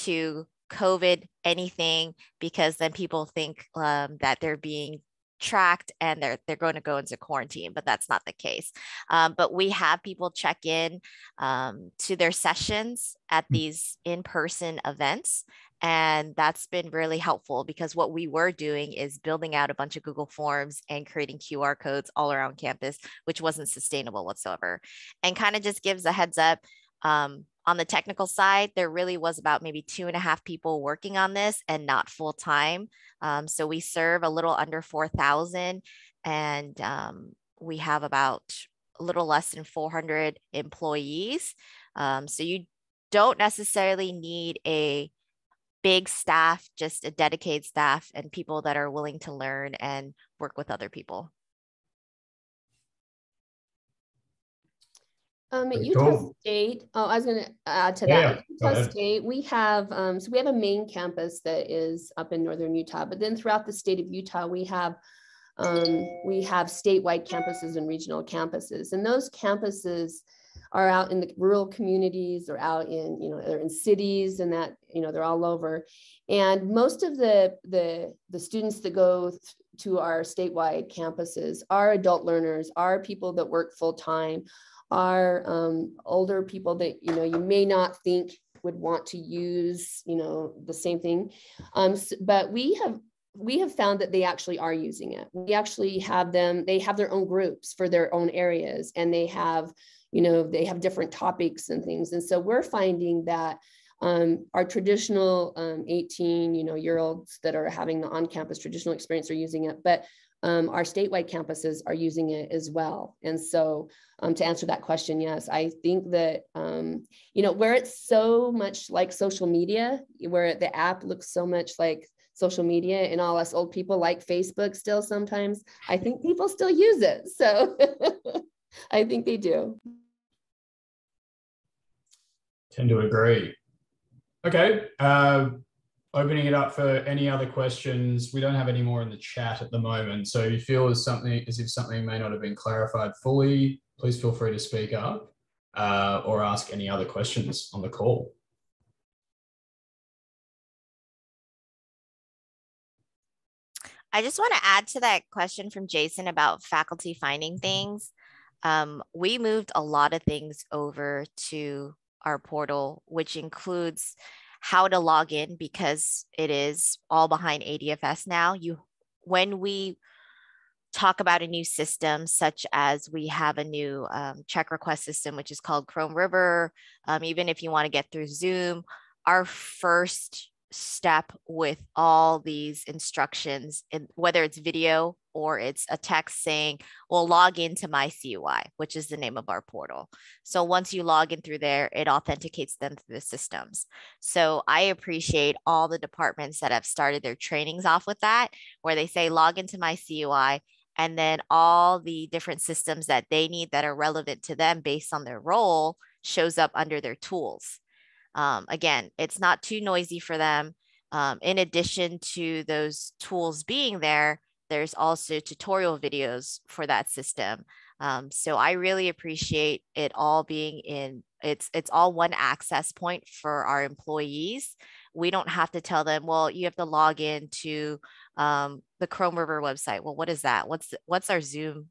to COVID anything, because then people think that they're being tracked and they're going to go into quarantine, but that's not the case. But we have people check in to their sessions at these in-person events. And that's been really helpful, because what we were doing is building out a bunch of Google Forms and creating QR codes all around campus, which wasn't sustainable whatsoever. And kind of just gives a heads up. On the technical side, there really was about maybe 2.5 people working on this, and not full time. So we serve a little under 4,000, and we have about a little less than 400 employees. So you don't necessarily need a big staff, just a dedicated staff and people that are willing to learn and work with other people. At Utah State, I was going to add to that. Utah State, we have so we have a main campus that is up in northern Utah, but then throughout the state of Utah, we have statewide campuses and regional campuses, and those campuses are out in the rural communities, or out in, they're in cities, and that, they're all over. And most of the students that go to our statewide campuses are adult learners, are people that work full time, are older people that, you may not think would want to use, the same thing. But we have found that they actually are using it. We actually have they have their own groups for their own areas, and they have different topics and things. And so we're finding that our traditional 18-year-olds that are having the on-campus traditional experience are using it, but our statewide campuses are using it as well. And so to answer that question, yes, I think that, where it's so much like social media, where the app looks so much like social media, and all us old people like Facebook still sometimes, I think people still use it. So I think they do. Tend to agree. Okay. Opening it up for any other questions. We don't have any more in the chat at the moment. So if you feel as if something may not have been clarified fully, please feel free to speak up or ask any other questions on the call. I just want to add to that question from Jason about faculty finding things. We moved a lot of things over to our portal, which includes how to log in, because it is all behind ADFS now. When we talk about a new system, such as we have a new check request system, which is called Chrome River, even if you want to get through Zoom, our first step with all these instructions, whether it's video or it's a text saying, well, log into my CUI, which is the name of our portal. So once you log in through there, it authenticates them through the systems. So I appreciate all the departments that have started their trainings off with that, where they say, log into my CUI, and then all the different systems that they need that are relevant to them based on their role shows up under their tools. Again, it's not too noisy for them. In addition to those tools being there, there's also tutorial videos for that system. So I really appreciate it all being in, it's all one access point for our employees. We don't have to tell them, well, you have to log in to the Chrome River website. Well, what is that? What's our Zoom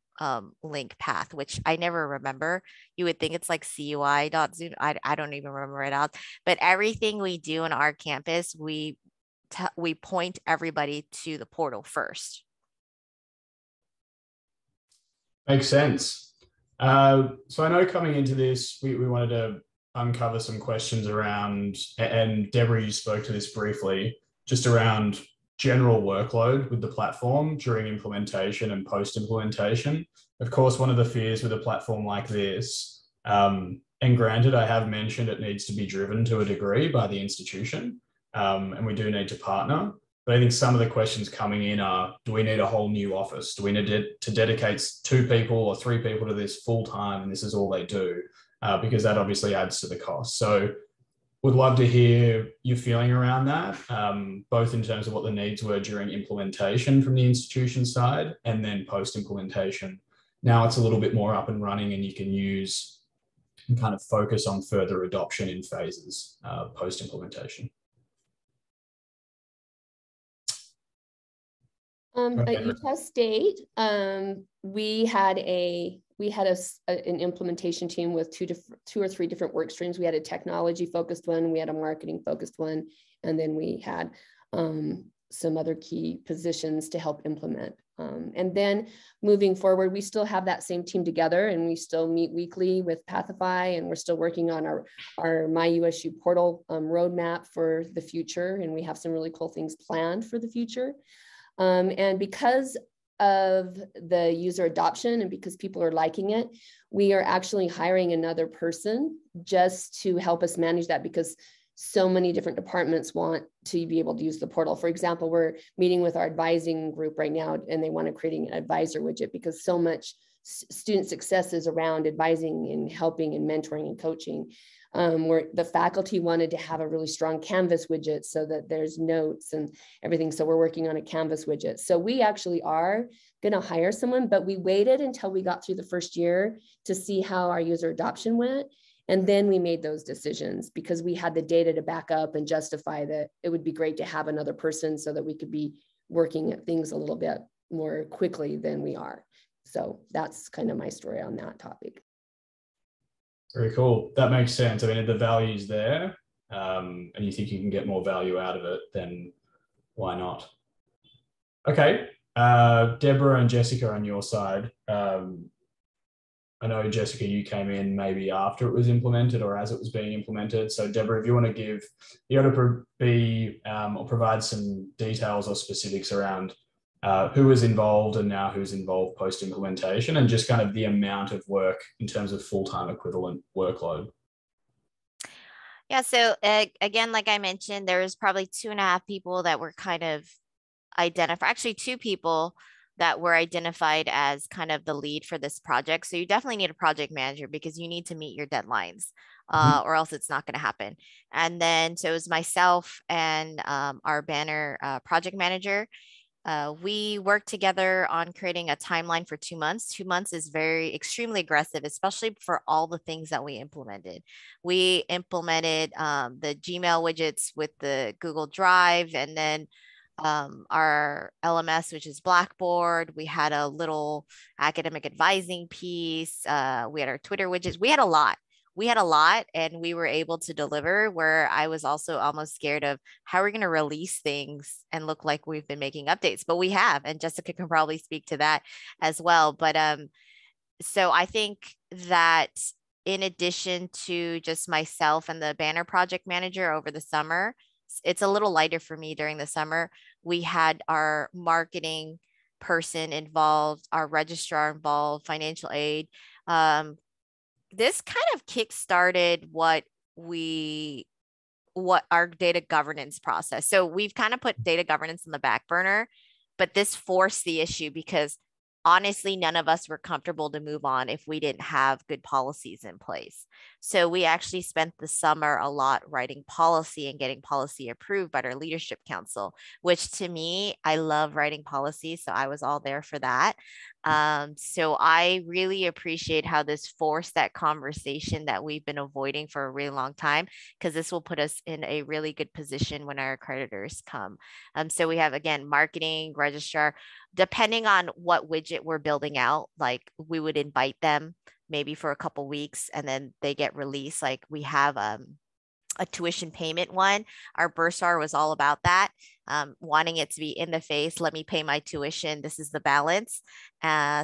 link path, which I never remember. You would think it's like CUI.Zoom. I don't even remember it out. But everything we do on our campus, we point everybody to the portal first. Makes sense. So I know coming into this, we wanted to uncover some questions around, and Deborah, you spoke to this briefly, just around general workload with the platform during implementation and post-implementation. Of course, one of the fears with a platform like this, and granted, I have mentioned it needs to be driven to a degree by the institution, and we do need to partner. But I think some of the questions coming in are, do we need a whole new office? Do we need to dedicate 2 people or 3 people to this full time and this is all they do? Because that obviously adds to the cost. So would love to hear your feeling around that, both in terms of what the needs were during implementation from the institution side and then post-implementation. Now it's a little bit more up and running and you can use and kind of focus on further adoption in phases post-implementation. At Utah State, we had an implementation team with 2 or 3 different work streams. We had a technology focused one, we had a marketing focused one, and then we had some other key positions to help implement. And then moving forward, we still have that same team together and we still meet weekly with Pathify, and we're still working on our My USU portal roadmap for the future. And we have some really cool things planned for the future. And because of the user adoption and because people are liking it, we are actually hiring another person just to help us manage that, because so many different departments want to be able to use the portal. For example, we're meeting with our advising group right now, and they want to create an advisor widget because so much student success is around advising and helping and mentoring and coaching. Where the faculty wanted to have a really strong Canvas widget so that there's notes and everything. So we're working on a Canvas widget. So we actually are going to hire someone, but we waited until we got through the first year to see how our user adoption went. And then we made those decisions because we had the data to back up and justify that it would be great to have another person so that we could be working at things a little bit more quickly than we are. So that's kind of my story on that topic. Very cool. That makes sense. I mean, if the value's there and you think you can get more value out of it, then why not? Okay. Deborah and Jessica on your side. I know, Jessica, you came in maybe after it was implemented or as it was being implemented. So Deborah, if you want to or provide some details or specifics around who was involved and now who's involved post-implementation, and just kind of the amount of work in terms of full-time equivalent workload. Yeah, so again, like I mentioned, there was probably 2.5 people that were kind of identified, actually 2 people that were identified as kind of the lead for this project. So you definitely need a project manager because you need to meet your deadlines or else it's not going to happen. And then, so it was myself and our banner project manager. We worked together on creating a timeline for 2 months. 2 months is extremely aggressive, especially for all the things that we implemented. We implemented the Gmail widgets with the Google Drive, and then our LMS, which is Blackboard. We had a little academic advising piece. We had our Twitter widgets. We had a lot. And we were able to deliver, where I was also almost scared of how we're going to release things and look like we've been making updates, but we have, and Jessica can probably speak to that as well. But so I think that in addition to just myself and the banner project manager over the summer, it's a little lighter for me during the summer. We had our marketing person involved, our registrar involved, financial aid. This kind of kickstarted what our data governance process. So we've kind of put data governance in the back burner, but this forced the issue because honestly, none of us were comfortable to move on if we didn't have good policies in place. So we actually spent the summer a lot writing policy and getting policy approved by our leadership council, which to me, I love writing policy. So I was all there for that. So I really appreciate how this forced that conversation that we've been avoiding for a really long time, because this will put us in a really good position when our accreditors come. So we have, again, marketing, registrar, depending on what widget we're building out, like we would invite them maybe for a couple weeks and then they get released. Like we have a tuition payment one. Our bursar was all about that, wanting it to be in the face. Let me pay my tuition. This is the balance.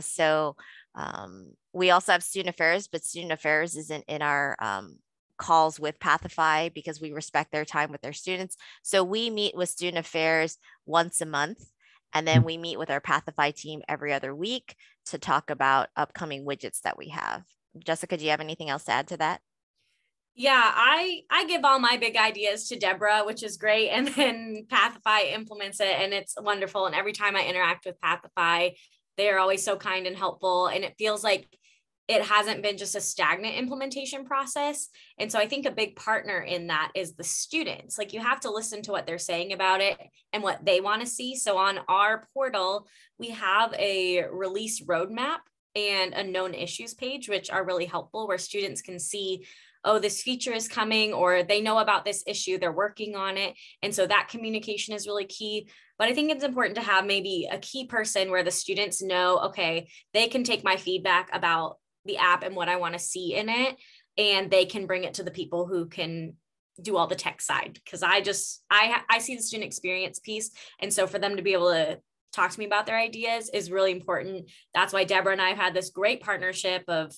So we also have student affairs, but student affairs isn't in our calls with Pathify because we respect their time with their students. So we meet with student affairs once a month, and then we meet with our Pathify team every other week to talk about upcoming widgets that we have. Jessica, do you have anything else to add to that? Yeah, I give all my big ideas to Deborah, which is great. And then Pathify implements it, and it's wonderful. And every time I interact with Pathify, they're always so kind and helpful. And it feels like it hasn't been just a stagnant implementation process. And so I think a big partner in that is the students. Like, you have to listen to what they're saying about it and what they want to see. So on our portal, we have a release roadmap and a known issues page, which are really helpful, where students can see, oh, this feature is coming, or they know about this issue, they're working on it. And so that communication is really key. But I think it's important to have maybe a key person where the students know, okay, they can take my feedback about the app and what I want to see in it, and they can bring it to the people who can do all the tech side. Because I see the student experience piece. And so for them to be able to talk to me about their ideas is really important. That's why Deborah and I have had this great partnership of,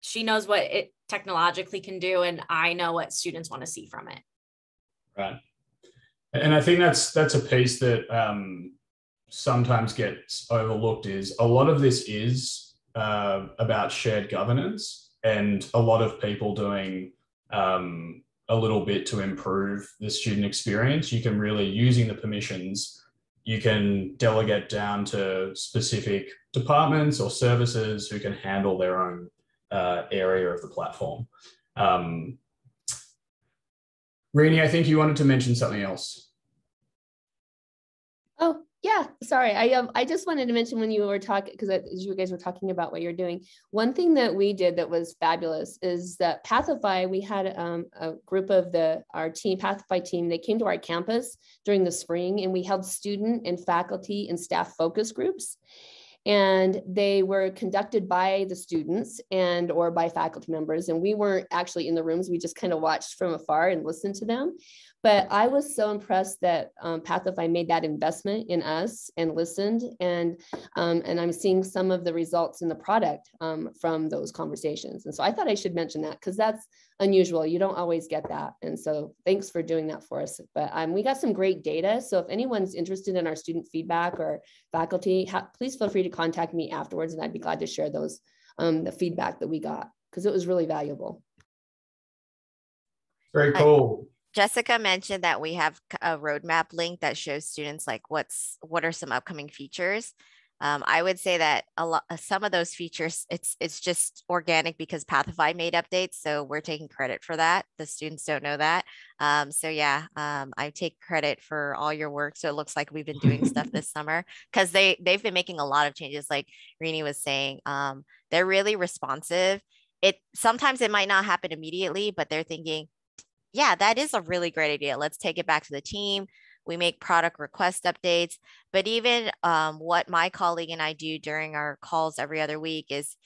she knows what it technologically can do, and I know what students want to see from it. Right. And I think that's a piece that sometimes gets overlooked, is a lot of this is about shared governance, and a lot of people doing a little bit to improve the student experience. You can really, using the permissions, you can delegate down to specific departments or services who can handle their own area of the platform. Rene, I think you wanted to mention something else. Oh, yeah, sorry. I just wanted to mention, when you were talking, because as you guys were talking about what you're doing, one thing that we did that was fabulous is that Pathify, we had a group of our team, Pathify team, they came to our campus during the spring, and we held student and faculty and staff focus groups. And they were conducted by the students or by faculty members. And we weren't actually in the rooms. We just kind of watched from afar and listened to them. But I was so impressed that Pathify made that investment in us and listened. And I'm seeing some of the results in the product from those conversations. And so I thought I should mention that, because that's unusual. You don't always get that. And so thanks for doing that for us. But we got some great data. So if anyone's interested in our student feedback or faculty, please feel free to contact me afterwards, and I'd be glad to share those, the feedback that we got, because it was really valuable. Very cool. Jessica mentioned that we have a roadmap link that shows students like what are some upcoming features. I would say that some of those features, it's just organic because Pathify made updates, so we're taking credit for that. The students don't know that. So yeah, I take credit for all your work. So it looks like we've been doing stuff this summer, because they've been making a lot of changes. Like Rene was saying, they're really responsive. Sometimes it might not happen immediately, but they're thinking, yeah, that is a really great idea. Let's take it back to the team. We make product request updates, but even what my colleague and I do during our calls every other week is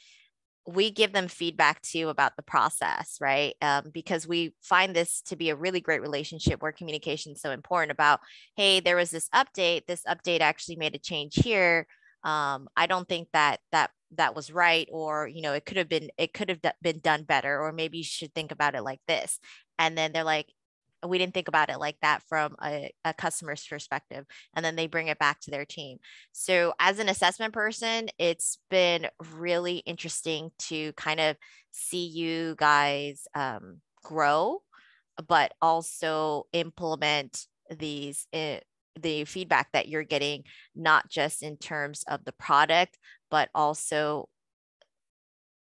we give them feedback too about the process, right? Because we find this to be a really great relationship where communication is so important about, hey, there was this update actually made a change here. I don't think that was right, or, it could have been done better, or maybe you should think about it like this. And then they're like, we didn't think about it like that from a customer's perspective. And then they bring it back to their team. So as an assessment person, it's been really interesting to kind of see you guys grow, but also implement the feedback that you're getting, not just in terms of the product, but also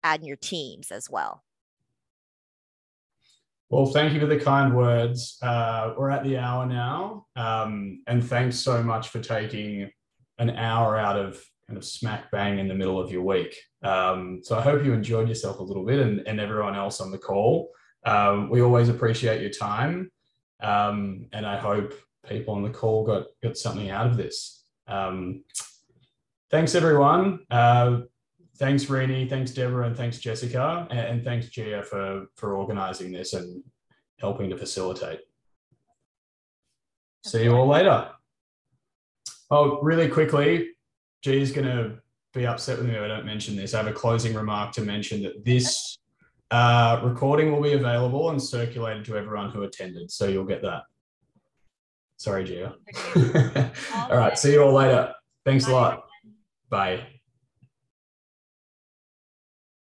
add your teams as well. Well, thank you for the kind words. We're at the hour now. And thanks so much for taking an hour out of kind of smack bang in the middle of your week. So I hope you enjoyed yourself a little bit, and everyone else on the call. We always appreciate your time. And I hope people on the call got something out of this. Thanks, everyone. Thanks, Rene, thanks, Deborah, and thanks, Jessica, and thanks, Gia, for organizing this and helping to facilitate. See you all later. Oh, really quickly, Gia's going to be upset with me if I don't mention this. I have a closing remark to mention that this Recording will be available and circulated to everyone who attended, so you'll get that. Sorry, Gia. Okay. All right, see you all later. Thanks a lot. Everyone. Bye.